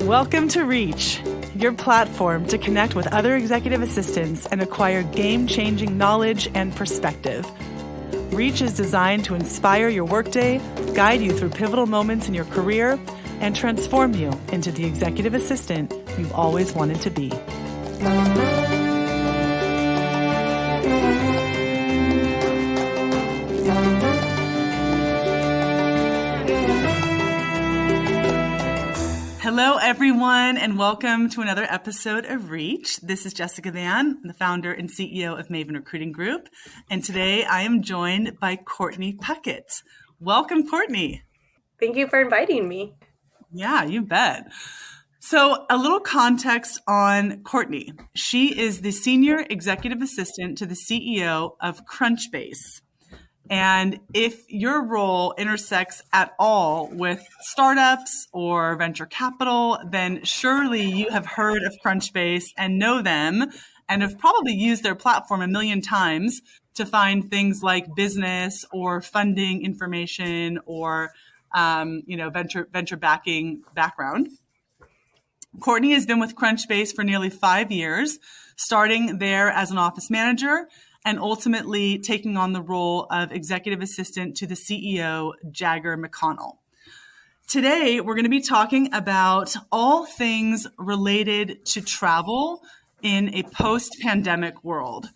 Welcome to Reach, your platform to connect with other executive assistants and acquire game-changing knowledge and perspective. Reach is designed to inspire your workday, guide you through pivotal moments in your career, and transform you into the executive assistant you've always wanted to be. Hello, everyone, and welcome to another episode of Reach. This is Jessica Van, the founder and CEO of Maven Recruiting Group, and today I am joined by Courtney Puckett. Welcome, Courtney. Thank you for inviting me. Yeah, you bet. So a little context on Courtney. She is the Senior Executive Assistant to the CEO of Crunchbase. And if your role intersects at all with startups or venture capital, then surely you have heard of Crunchbase and know them and have probably used their platform a million times to find things like business or funding information or venture backing background. Courtney has been with Crunchbase for nearly 5 years, starting there as an office manager and ultimately taking on the role of executive assistant to the CEO, Jagger McConnell. Today, we're going to be talking about all things related to travel in a post-pandemic world.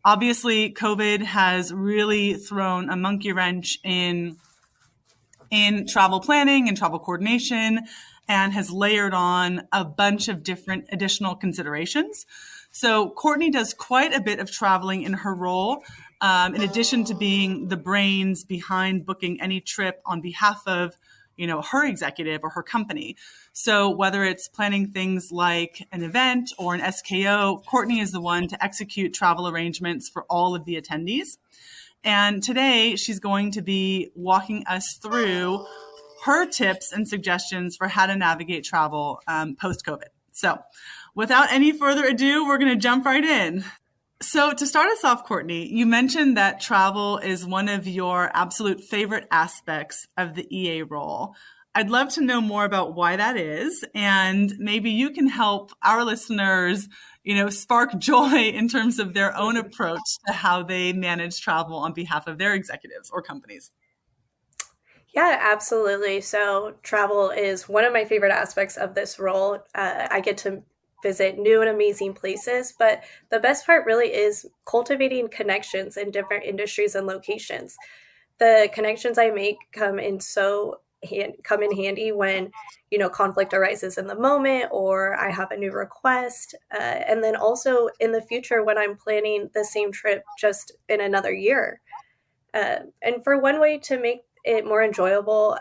Obviously, COVID has really thrown a monkey wrench in travel planning and travel coordination and has layered on a bunch of different additional considerations. So Courtney does quite a bit of traveling in her role, in addition to being the brains behind booking any trip on behalf of, her executive or her company. So whether it's planning things like an event or an SKO, Courtney is the one to execute travel arrangements for all of the attendees. And today she's going to be walking us through her tips and suggestions for how to navigate travel post-COVID. So without any further ado, we're going to jump right in. So to start us off, Courtney, you mentioned that travel is one of your absolute favorite aspects of the EA role. I'd love to know more about why that is, and maybe you can help our listeners, spark joy in terms of their own approach to how they manage travel on behalf of their executives or companies. Yeah, absolutely. So travel is one of my favorite aspects of this role. I get to visit new and amazing places, but the best part really is cultivating connections in different industries and locations. The connections I make come in handy when, conflict arises in the moment or I have a new request. And then also in the future when I'm planning the same trip just in another year. And for one way to make it more enjoyable,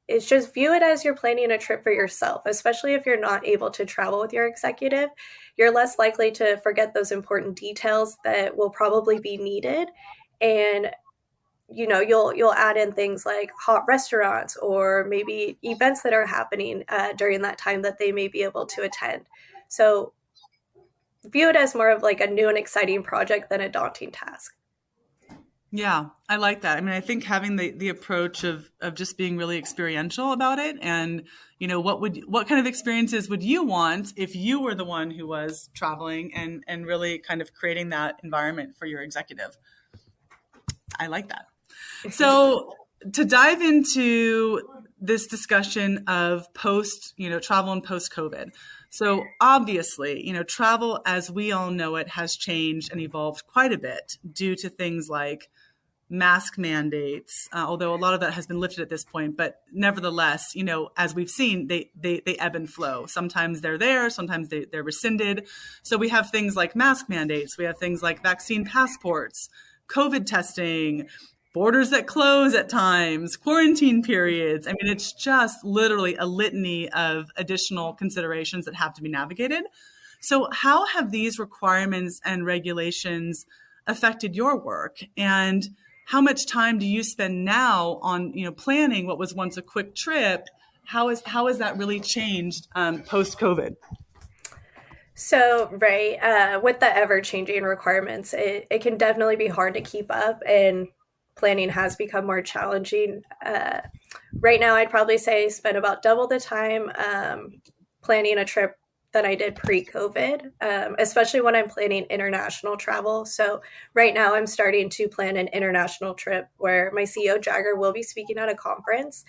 is just view it as you're planning a trip for yourself, especially if you're not able to travel with your executive. You're less likely to forget those important details that will probably be needed. And, you'll add in things like hot restaurants or maybe events that are happening during that time that they may be able to attend. So view it as more of like a new and exciting project than a daunting task. Yeah, I like that. I mean, I think having the approach of just being really experiential about it and, what kind of experiences would you want if you were the one who was traveling and really kind of creating that environment for your executive? I like that. So to dive into this discussion of travel and post-COVID. So obviously, travel as we all know it has changed and evolved quite a bit due to things like mask mandates, although a lot of that has been lifted at this point. But nevertheless, as we've seen, they ebb and flow. Sometimes they're there, sometimes they're rescinded. So we have things like mask mandates. We have things like vaccine passports, COVID testing, borders that close at times, quarantine periods. I mean, it's just literally a litany of additional considerations that have to be navigated. So how have these requirements and regulations affected your work? And how much time do you spend now on, planning what was once a quick trip? How has that really changed post-COVID? So, right, with the ever-changing requirements, it can definitely be hard to keep up, and planning has become more challenging. right now I'd probably say spend about double the time planning a trip than I did pre-COVID, especially when I'm planning international travel. So right now I'm starting to plan an international trip where my CEO Jagger will be speaking at a conference.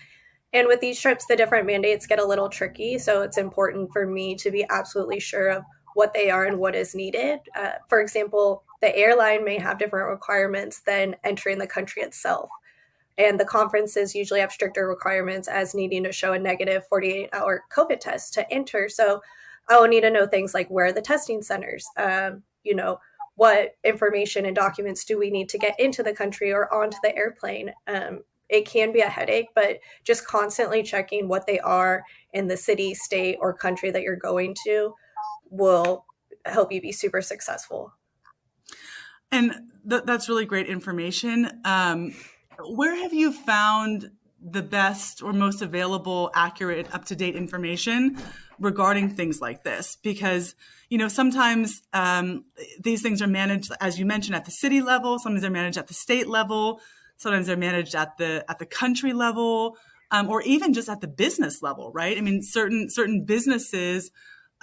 And with these trips, the different mandates get a little tricky. So it's important for me to be absolutely sure of what they are and what is needed. For example, the airline may have different requirements than entering the country itself. And the conferences usually have stricter requirements as needing to show a negative 48-hour COVID test to enter. So I will need to know things like where are the testing centers, what information and documents do we need to get into the country or onto the airplane. It can be a headache, but just constantly checking what they are in the city, state, or country that you're going to will help you be super successful. And that's really great information. Where have you found the best or most available, accurate, up-to-date information regarding things like this? Because, sometimes these things are managed, as you mentioned, at the city level. Sometimes they're managed at the state level. Sometimes they're managed at the country level, or even just at the business level, right? I mean, certain businesses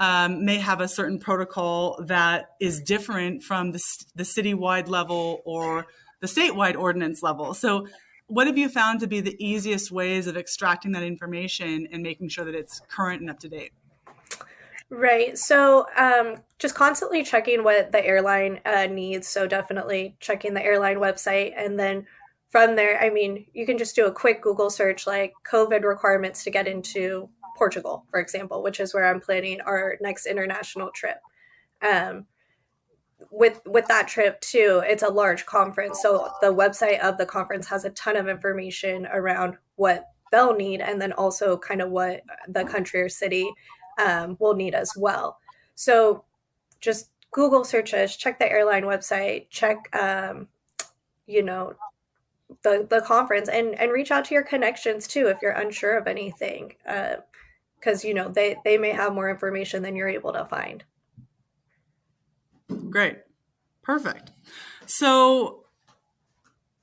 may have a certain protocol that is different from the citywide level or the statewide ordinance level. So what have you found to be the easiest ways of extracting that information and making sure that it's current and up to date? Right. So just constantly checking what the airline needs. So definitely checking the airline website. And then from there, I mean, you can just do a quick Google search like COVID requirements to get into Portugal, for example, which is where I'm planning our next international trip. With that trip too, it's a large conference. So the website of the conference has a ton of information around what they'll need and then also kind of what the country or city will need as well. So just Google searches, check the airline website, check, the conference and reach out to your connections too if you're unsure of anything. Because, they may have more information than you're able to find. Great. Perfect. So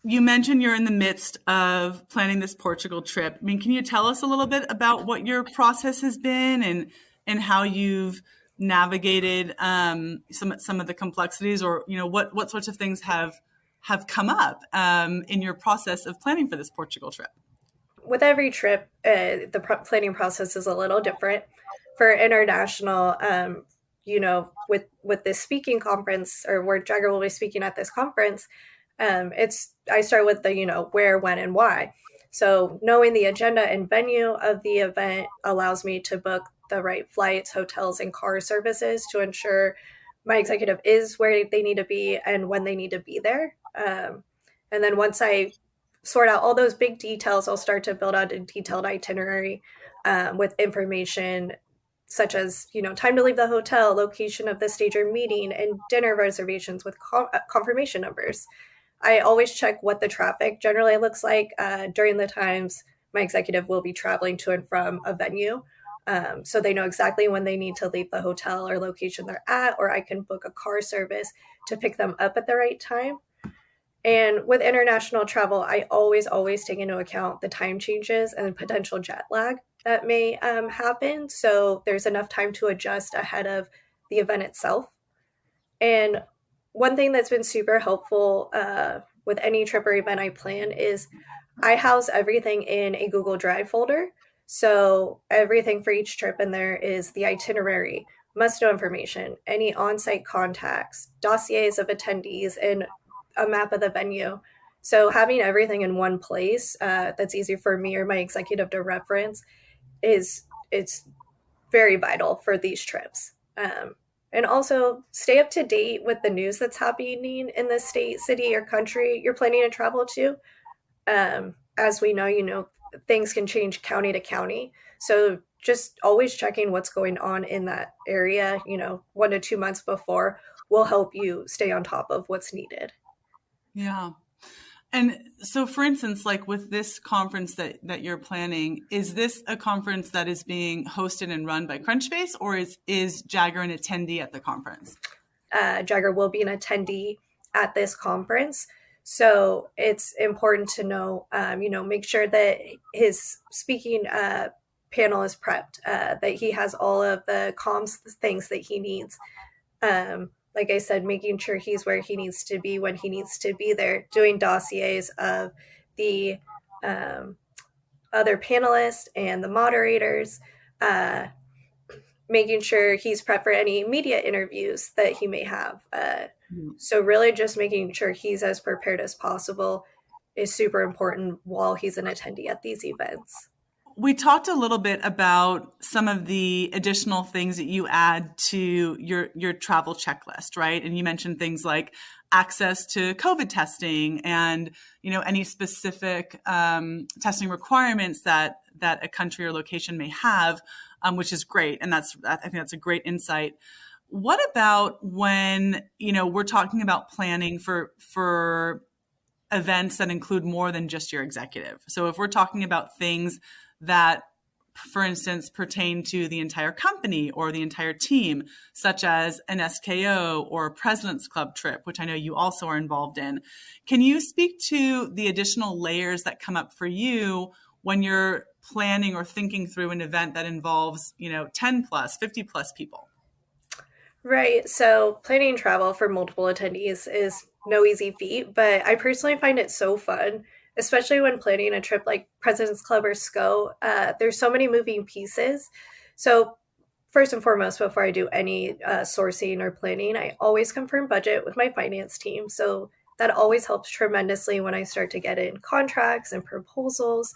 you mentioned you're in the midst of planning this Portugal trip. I mean, can you tell us a little bit about what your process has been and how you've navigated some of the complexities, or what sorts of things have come up in your process of planning for this Portugal trip? With every trip, the planning process is a little different. For international, with this speaking conference, or where Jagger will be speaking at this conference, I start with the where, when, and why. So knowing the agenda and venue of the event allows me to book the right flights, hotels, and car services to ensure my executive is where they need to be and when they need to be there. And then once I sort out all those big details, I'll start to build out a detailed itinerary with information such as, time to leave the hotel, location of the stage or meeting, and dinner reservations with confirmation numbers. I always check what the traffic generally looks like during the times my executive will be traveling to and from a venue. So they know exactly when they need to leave the hotel or location they're at, or I can book a car service to pick them up at the right time. And with international travel, I always take into account the time changes and potential jet lag that may happen. So there's enough time to adjust ahead of the event itself. And one thing that's been super helpful with any trip or event I plan is I house everything in a Google Drive folder. So everything for each trip in there is the itinerary, must-know information, any on-site contacts, dossiers of attendees, and a map of the venue. So having everything in one place that's easy for me or my executive to reference it's very vital for these trips. And also stay up to date with the news that's happening in the state, city, or country you're planning to travel to. As we know, things can change county to county. So just always checking what's going on in that area, 1 to 2 months before will help you stay on top of what's needed. Yeah. And so, for instance, like with this conference that you're planning, is this a conference that is being hosted and run by Crunchbase, or is Jagger an attendee at the conference? Jagger will be an attendee at this conference. So it's important to know, make sure that his speaking panel is prepped, that he has all of the comms things that he needs. Like I said, making sure he's where he needs to be when he needs to be there, doing dossiers of the um, other panelists and the moderators, uh, making sure he's prepped for any media interviews that he may have. So, really, just making sure he's as prepared as possible is super important while he's an attendee at these events. We talked a little bit about some of the additional things that you add to your travel checklist, right? And you mentioned things like access to COVID testing and, any specific testing requirements that a country or location may have, which is great. And I think that's a great insight. What about when, we're talking about planning for events that include more than just your executive? So if we're talking about things that, for instance, pertain to the entire company or the entire team, such as an SKO or a President's Club trip, which I know you also are involved in. Can you speak to the additional layers that come up for you when you're planning or thinking through an event that involves, 10 plus, 50 plus people? Right. So planning travel for multiple attendees is no easy feat, but I personally find it so fun, especially when planning a trip like President's Club or SCO. There's so many moving pieces. So first and foremost, before I do any sourcing or planning, I always confirm budget with my finance team. So that always helps tremendously when I start to get in contracts and proposals.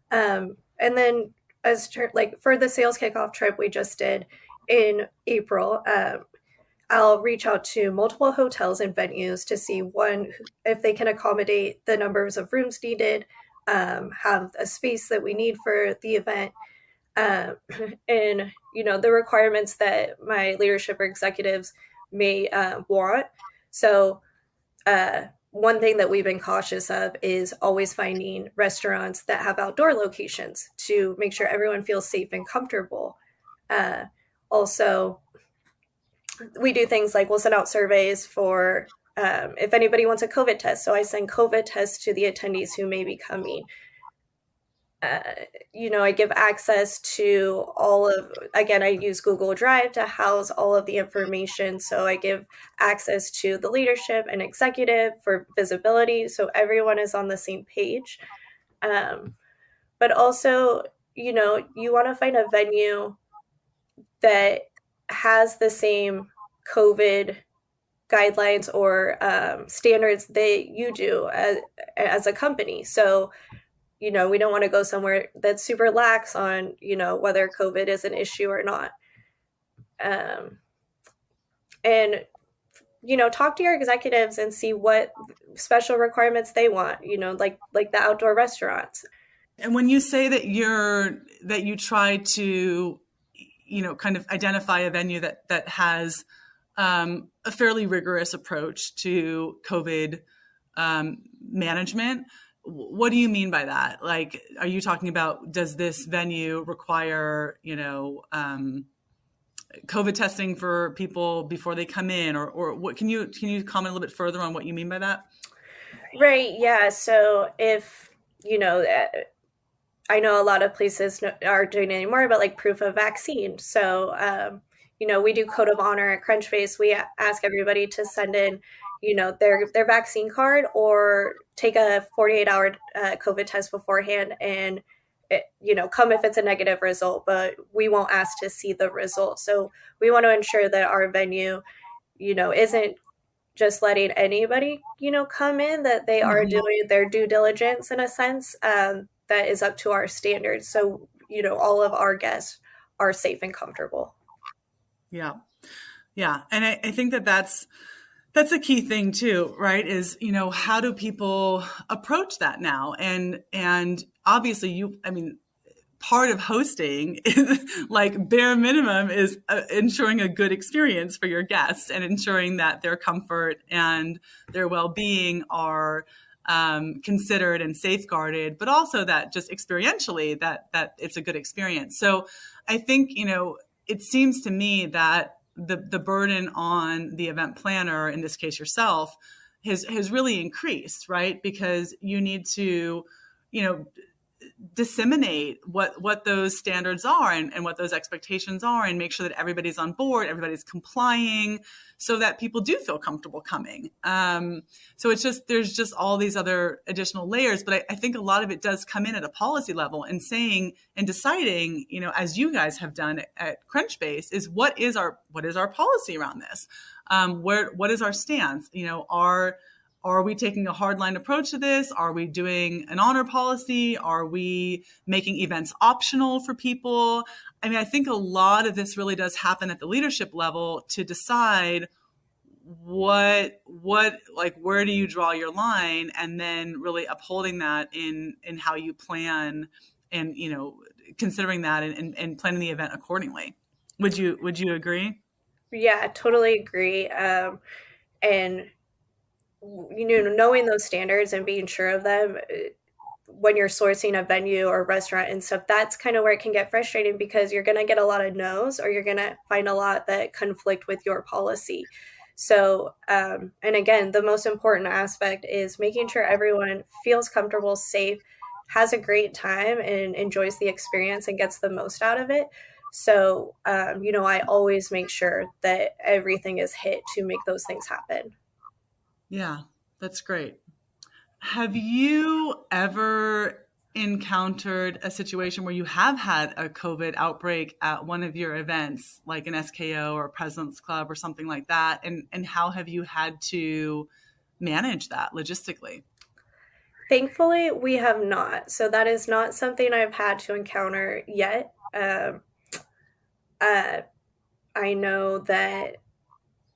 And then like for the sales kickoff trip we just did in April, I'll reach out to multiple hotels and venues to see if they can accommodate the numbers of rooms needed, have a space that we need for the event, and the requirements that my leadership or executives may want. So one thing that we've been cautious of is always finding restaurants that have outdoor locations to make sure everyone feels safe and comfortable. Also, we do things like we'll send out surveys for if anybody wants a COVID test. So I send COVID tests to the attendees who may be coming. I give access to I use Google Drive to house all of the information. So I give access to the leadership and executive for visibility. So everyone is on the same page. But also, you want to find a venue that has the same COVID guidelines or standards that you do as a company. So, we don't want to go somewhere that's super lax on, whether COVID is an issue or not. And, talk to your executives and see what special requirements they want, like the outdoor restaurants. And when you say that you try to, kind of identify a venue that has a fairly rigorous approach to COVID management, what do you mean by that? Like, are you talking about, does this venue require, COVID testing for people before they come in, or what? Can you comment a little bit further on what you mean by that? Right. Yeah. So if, I know a lot of places are doing it anymore, but like proof of vaccine. So, we do code of honor at Crunchbase. We ask everybody to send in, their vaccine card or take a 48-hour COVID test beforehand and, come if it's a negative result, but we won't ask to see the result. So we want to ensure that our venue, isn't just letting anybody, come in, that they are doing their due diligence in a sense that is up to our standards. So, all of our guests are safe and comfortable. Yeah. Yeah. And I think that's a key thing too, right? Is, how do people approach that now? And obviously part of hosting is like bare minimum is ensuring a good experience for your guests and ensuring that their comfort and their well-being are considered and safeguarded, but also that just experientially that it's a good experience. So I think, it seems to me that the burden on the event planner, in this case yourself, has really increased, right? Because you need to, disseminate what those standards are and what those expectations are, and make sure that everybody's on board, everybody's complying, so that people do feel comfortable coming. So there's just all these other additional layers, but I think a lot of it does come in at a policy level and saying and deciding, as you guys have done at Crunchbase, is what is our policy around this? What is our stance? Are we taking a hardline approach to this? Are we doing an honor policy? Are we making events optional for people? I mean, I think a lot of this really does happen at the leadership level to decide where do you draw your line, and then really upholding that in how you plan and, considering that and planning the event accordingly. Would you agree? Yeah, totally agree. And knowing those standards and being sure of them when you're sourcing a venue or restaurant and stuff, that's kind of where it can get frustrating, because you're going to get a lot of no's, or you're going to find a lot that conflict with your policy. So, and again, the most important aspect is making sure everyone feels comfortable, safe, has a great time, and enjoys the experience and gets the most out of it. So, I always make sure that everything is hit to make those things happen. Yeah, that's great. Have you ever encountered a situation where you have had a COVID outbreak at one of your events, like an SKO or a President's Club or something like that? And how have you had to manage that logistically? Thankfully, we have not. So that is not something I've had to encounter yet. I know that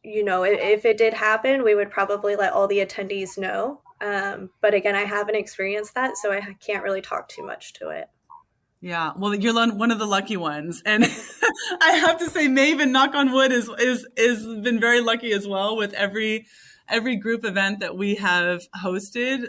if it did happen, we would probably let all the attendees know. But again, I haven't experienced that, so I can't really talk too much to it. Yeah, well, you're one of the lucky ones, and I have to say, Maven, knock on wood, is been very lucky as well with every group event that we have hosted.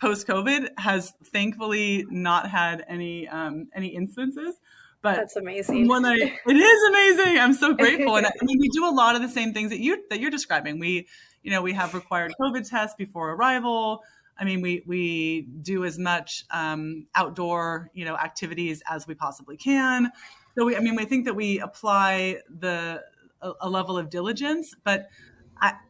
Post COVID has thankfully not had any instances. But that's amazing. It is amazing. I'm so grateful. And I mean, we do a lot of the same things that you're describing. We have required COVID tests before arrival. I mean, we do as much outdoor, activities as we possibly can. So we think that we apply a level of diligence, but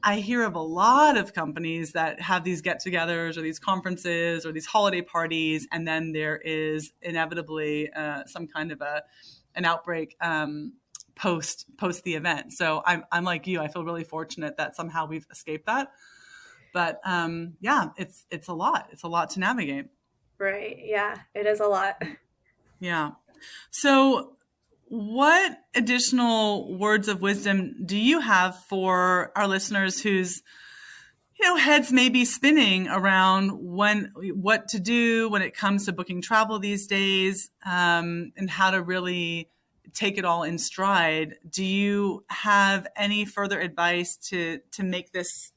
I hear of a lot of companies that have these get-togethers or these conferences or these holiday parties, and then there is inevitably some kind of an outbreak post the event. So I'm like you. I feel really fortunate that somehow we've escaped that. But it's a lot. It's a lot to navigate. Right. Yeah, it is a lot. Yeah. So what additional words of wisdom do you have for our listeners whose heads may be spinning around what to do when it comes to booking travel these days, and how to really take it all in stride? Do you have any further advice to make this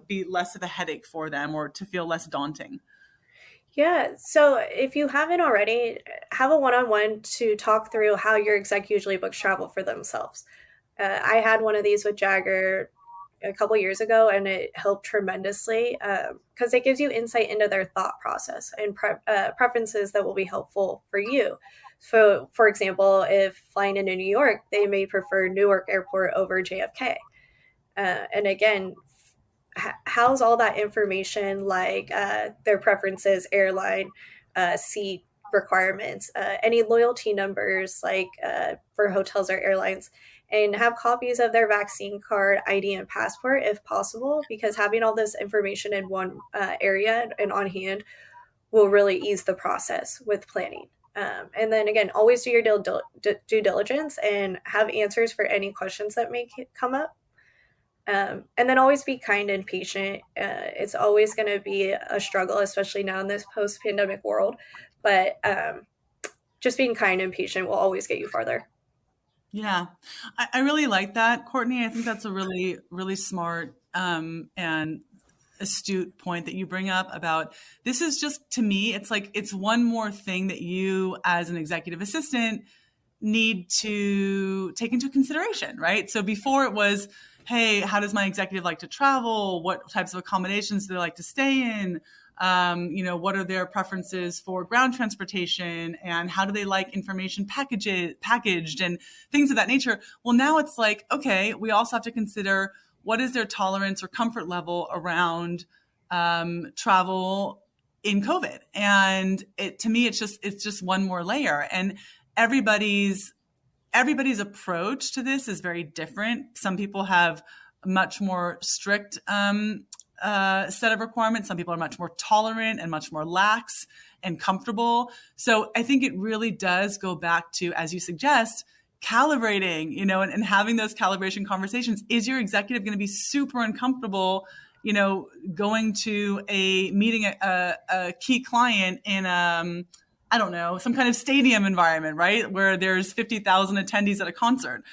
be less of a headache for them, or to feel less daunting? Yeah. So if you haven't already, have a one-on-one to talk through how your exec usually books travel for themselves. I had one of these with Jagger a couple years ago, and it helped tremendously because it gives you insight into their thought process and preferences that will be helpful for you. So, for example, if flying into New York, they may prefer Newark Airport over JFK. And again, how's all that information, like their preferences, airline, seat requirements, any loyalty numbers, like for hotels or airlines, and have copies of their vaccine card, ID, and passport if possible, because having all this information in one area and on hand will really ease the process with planning. And then again, always do your due diligence and have answers for any questions that may come up. And then always be kind and patient. It's always going to be a struggle, especially now in this post-pandemic world. But just being kind and patient will always get you farther. Yeah, I really like that, Courtney. I think that's a really, really smart and astute point that you bring up about this. Is just, to me, it's like it's one more thing that you as an executive assistant need to take into consideration, right? So before it was, hey, how does my executive like to travel? What types of accommodations do they like to stay in? What are their preferences for ground transportation, and how do they like information packaged and things of that nature? Well, now it's like, okay, we also have to consider what is their tolerance or comfort level around travel in COVID. And to me, it's just one more layer. And everybody's approach to this is very different. Some people have a much more strict set of requirements. Some people are much more tolerant and much more lax and comfortable. So I think it really does go back to, as you suggest, calibrating, and having those calibration conversations. Is your executive going to be super uncomfortable, going to meeting a key client in I don't know, some kind of stadium environment, right? Where there's 50,000 attendees at a concert.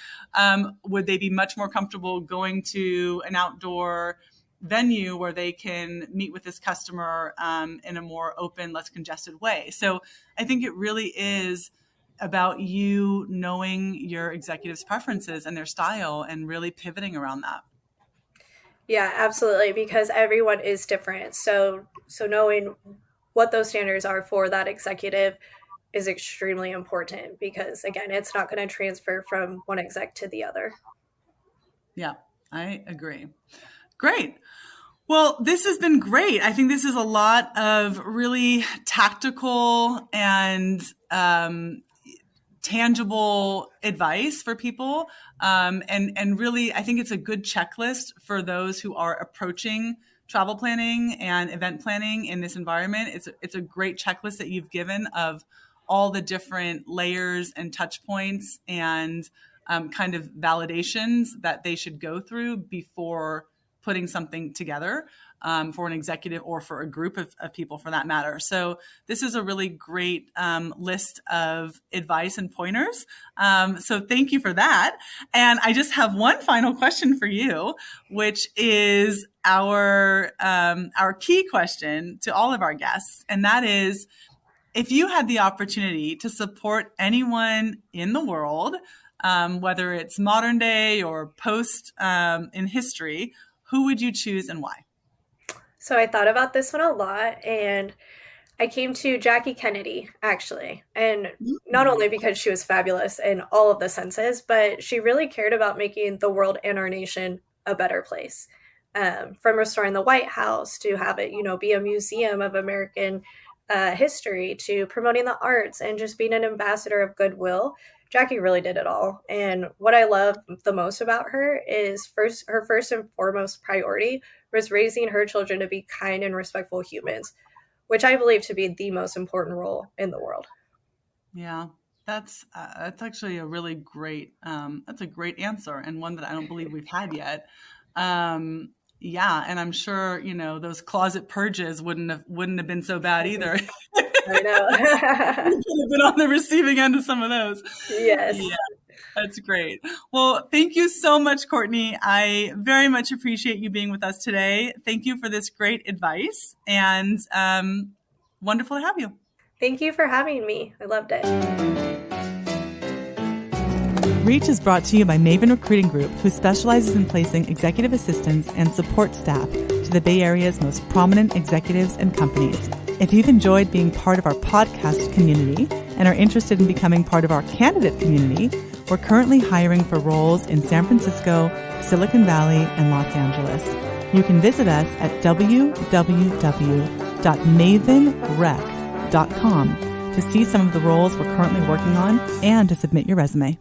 Would they be much more comfortable going to an outdoor venue where they can meet with this customer in a more open, less congested way? So I think it really is about you knowing your executive's preferences and their style and really pivoting around that. Yeah, absolutely, because everyone is different. So knowing what those standards are for that executive is extremely important, because again, it's not going to transfer from one exec to the other. Yeah, I agree. Great. Well, this has been great. I think this is a lot of really tactical and tangible advice for people. And really, I think it's a good checklist for those who are approaching travel planning and event planning in this environment. It's a great checklist that you've given of all the different layers and touch points and kind of validations that they should go through before putting something together for an executive or for a group of people for that matter. So this is a really great list of advice and pointers. So thank you for that. And I just have one final question for you, which is our key question to all of our guests. And that is, if you had the opportunity to support anyone in the world, whether it's modern day or post in history, who would you choose and why? So I thought about this one a lot, and I came to Jackie Kennedy, actually. And not only because she was fabulous in all of the senses, but she really cared about making the world and our nation a better place. From restoring the White House to have it, be a museum of American history, to promoting the arts and just being an ambassador of goodwill. Jackie really did it all. And what I love the most about her is her first and foremost priority was raising her children to be kind and respectful humans, which I believe to be the most important role in the world. Yeah, that's actually a really great, that's a great answer, and one that I don't believe we've had yet. Yeah, and I'm sure, those closet purges wouldn't have been so bad either. I know. You could have been on the receiving end of some of those. Yes. Yeah, that's great. Well, thank you so much, Courtney. I very much appreciate you being with us today. Thank you for this great advice, and wonderful to have you. Thank you for having me. I loved it. Reach is brought to you by Maven Recruiting Group, who specializes in placing executive assistants and support staff to the Bay Area's most prominent executives and companies. If you've enjoyed being part of our podcast community and are interested in becoming part of our candidate community, we're currently hiring for roles in San Francisco, Silicon Valley, and Los Angeles. You can visit us at www.mavenrec.com to see some of the roles we're currently working on and to submit your resume.